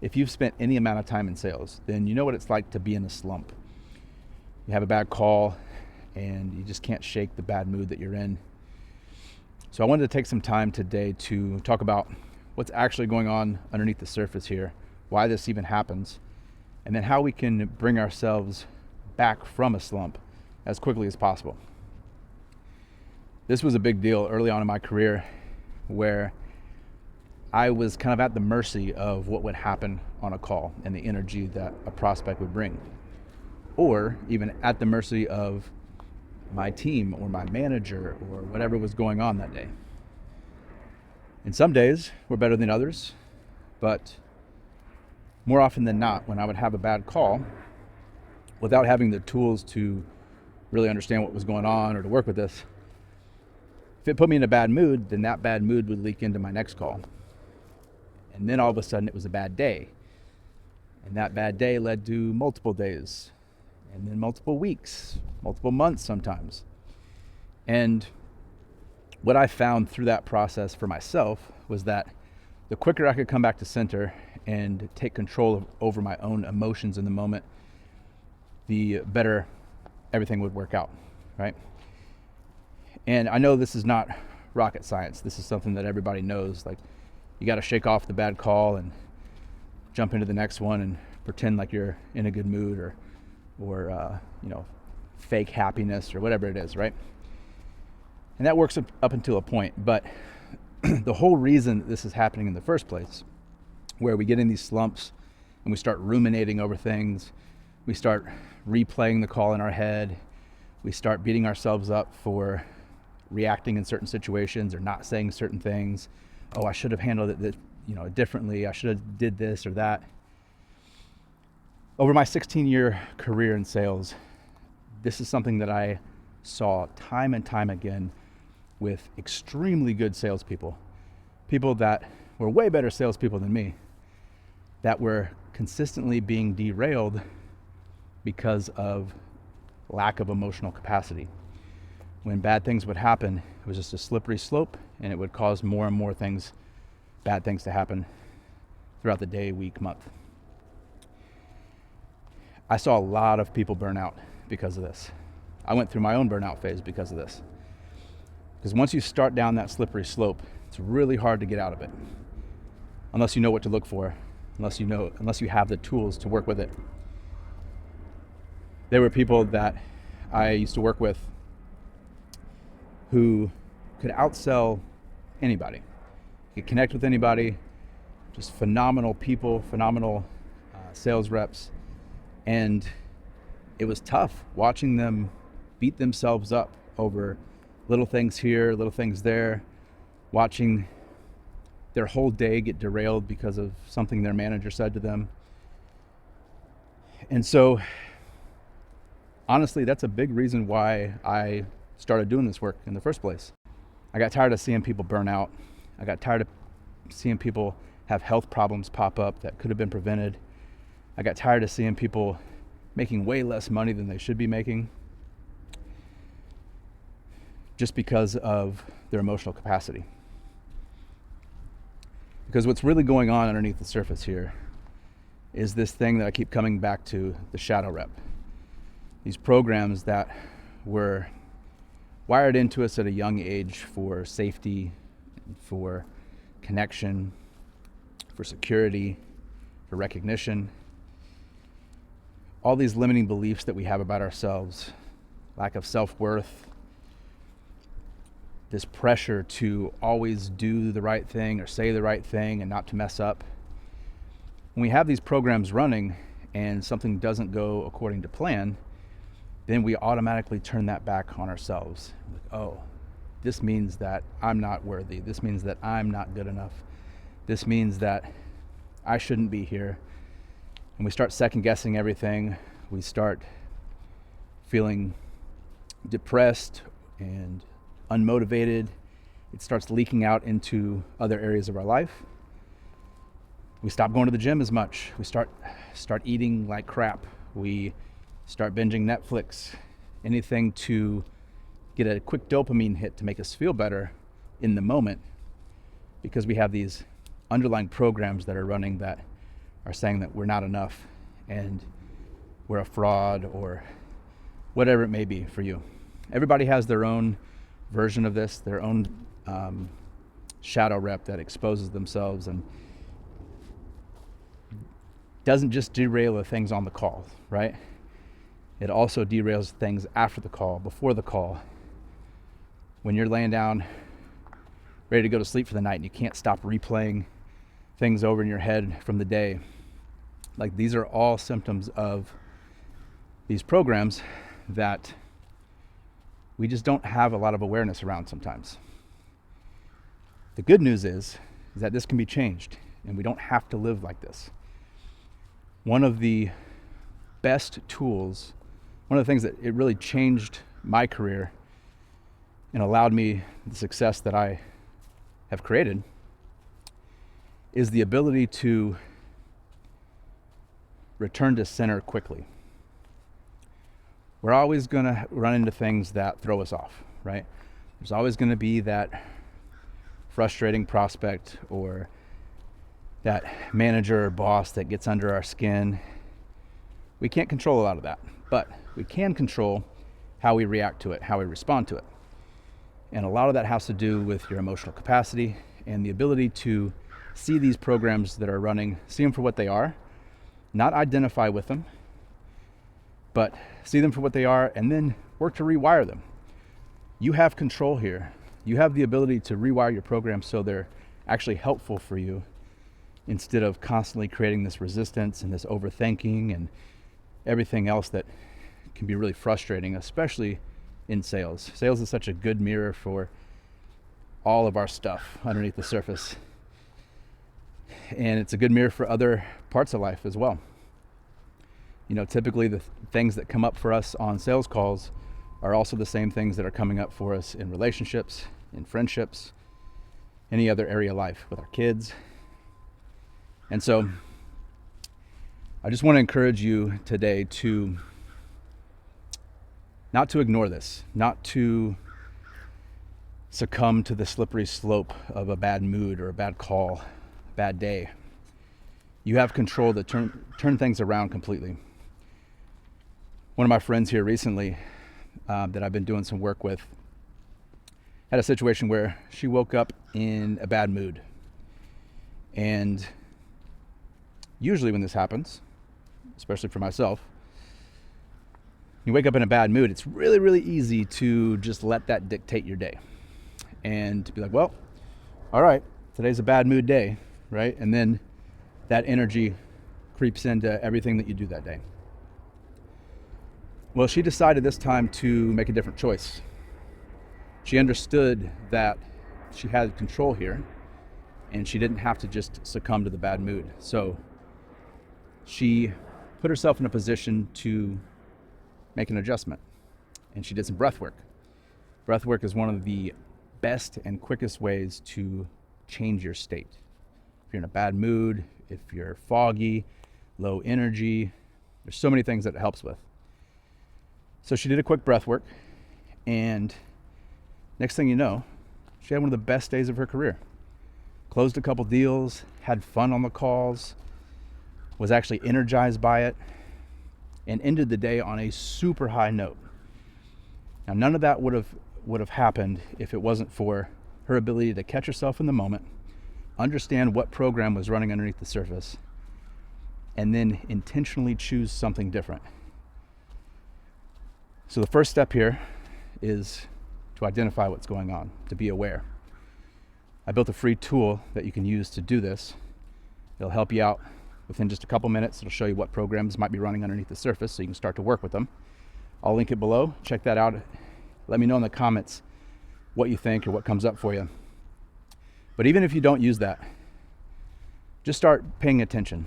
if you've spent any amount of time in sales, then you know what it's like to be in a slump. You have a bad call and you just can't shake the bad mood that you're in. So I wanted to take some time today to talk about what's actually going on underneath the surface here, why this even happens, and then how we can bring ourselves back from a slump as quickly as possible. This was a big deal early on in my career where I was kind of at the mercy of what would happen on a call and the energy that a prospect would bring, or even at the mercy of my team or my manager or whatever was going on that day. And some days were better than others, but more often than not, when I would have a bad call, without having the tools to really understand what was going on or to work with this, if it put me in a bad mood, then that bad mood would leak into my next call. And then all of a sudden it was a bad day. And that bad day led to multiple days, and then multiple weeks, multiple months sometimes. And what I found through that process for myself was that the quicker I could come back to center and take control over my own emotions in the moment, the better everything would work out, right? And I know this is not rocket science. This is something that everybody knows. Like, you got to shake off the bad call and jump into the next one and pretend like you're in a good mood or fake happiness or whatever it is, right? And that works up until a point. But the whole reason that this is happening in the first place, where we get in these slumps and we start ruminating over things, we start replaying the call in our head, we start beating ourselves up for reacting in certain situations or not saying certain things. Oh, I should have handled it differently. I should have did this or that. Over my 16-year career in sales, this is something that I saw time and time again with extremely good salespeople, people that were way better salespeople than me, that were consistently being derailed because of lack of emotional capacity. When bad things would happen, it was just a slippery slope, and it would cause more and more bad things to happen throughout the day, week, month. I saw a lot of people burn out because of this. I went through my own burnout phase because of this. Because once you start down that slippery slope, it's really hard to get out of it, unless you know what to look for, unless you have the tools to work with it. There were people that I used to work with who could outsell anybody, could connect with anybody, just phenomenal people, phenomenal sales reps. And it was tough watching them beat themselves up over little things here, little things there, watching their whole day get derailed because of something their manager said to them. And so, honestly, that's a big reason why I started doing this work in the first place. I got tired of seeing people burn out. I got tired of seeing people have health problems pop up that could have been prevented. I got tired of seeing people making way less money than they should be making just because of their emotional capacity. Because what's really going on underneath the surface here is this thing that I keep coming back to, the shadow rep. These programs that were wired into us at a young age for safety, for connection, for security, for recognition. All these limiting beliefs that we have about ourselves, lack of self-worth, this pressure to always do the right thing or say the right thing and not to mess up. When we have these programs running and something doesn't go according to plan, then we automatically turn that back on ourselves. Like, oh, this means that I'm not worthy. This means that I'm not good enough. This means that I shouldn't be here. And we start second guessing everything. We start feeling depressed and unmotivated. It starts leaking out into other areas of our life. We stop going to the gym as much. We start eating like crap. We start binging Netflix, anything to get a quick dopamine hit to make us feel better in the moment, because we have these underlying programs that are running that are saying that we're not enough and we're a fraud or whatever it may be for you. Everybody has their own version of this, their own shadow rep that exposes themselves and doesn't just derail the things on the call, right? It also derails things after the call, before the call, when you're laying down ready to go to sleep for the night and you can't stop replaying things over in your head from the day. Like, these are all symptoms of these programs that we just don't have a lot of awareness around sometimes. The good news is that this can be changed and we don't have to live like this. One of the best tools, one of the things that it really changed my career and allowed me the success that I have created, is the ability to return to center quickly. We're always going to run into things that throw us off, right? There's always going to be that frustrating prospect or that manager or boss that gets under our skin. We can't control a lot of that, but we can control how we react to it, how we respond to it. And a lot of that has to do with your emotional capacity and the ability to see these programs that are running, see them for what they are, not identify with them, but see them for what they are and then work to rewire them. You have control here. You have the ability to rewire your programs so they're actually helpful for you, instead of constantly creating this resistance and this overthinking and everything else that can be really frustrating, especially in sales. Sales is such a good mirror for all of our stuff underneath the surface. And it's a good mirror for other parts of life as well. You know, typically the things that come up for us on sales calls are also the same things that are coming up for us in relationships, in friendships, any other area of life, with our kids. And so I just want to encourage you today to not to ignore this, not to succumb to the slippery slope of a bad mood or a bad call, a bad day. You have control to turn things around completely. One of my friends here recently that I've been doing some work with had a situation where she woke up in a bad mood. And usually when this happens, especially for myself, you wake up in a bad mood, it's really, really easy to just let that dictate your day and to be like, well, all right, today's a bad mood day, right? And then that energy creeps into everything that you do that day. Well, she decided this time to make a different choice. She understood that she had control here and she didn't have to just succumb to the bad mood. So she put herself in a position to make an adjustment, and she did some breath work. Breath work is one of the best and quickest ways to change your state. If you're in a bad mood, if you're foggy, low energy, there's so many things that it helps with. So she did a quick breath work, and next thing you know, she had one of the best days of her career. Closed a couple deals, had fun on the calls, was actually energized by it, and ended the day on a super high note. Now, none of that would have happened if it wasn't for her ability to catch herself in the moment, understand what program was running underneath the surface, and then intentionally choose something different. So the first step here is to identify what's going on, to be aware. I built a free tool that you can use to do this. It'll help you out within just a couple minutes. It'll show you what programs might be running underneath the surface so you can start to work with them. I'll link it below. Check that out. Let me know in the comments what you think or what comes up for you. But even if you don't use that, just start paying attention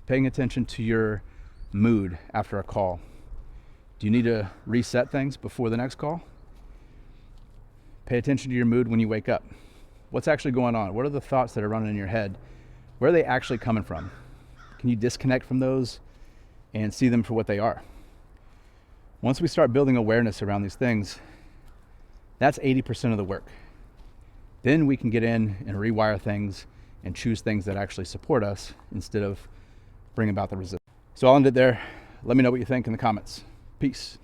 to your mood after a call. Do you need to reset things before the next call? Pay attention to your mood when you wake up. What's actually going on? What are the thoughts that are running in your head? Where are they actually coming from? Can you disconnect from those and see them for what they are? Once we start building awareness around these things, that's 80% of the work. Then we can get in and rewire things and choose things that actually support us instead of bring about the resistance. So I'll end it there. Let me know what you think in the comments. Peace.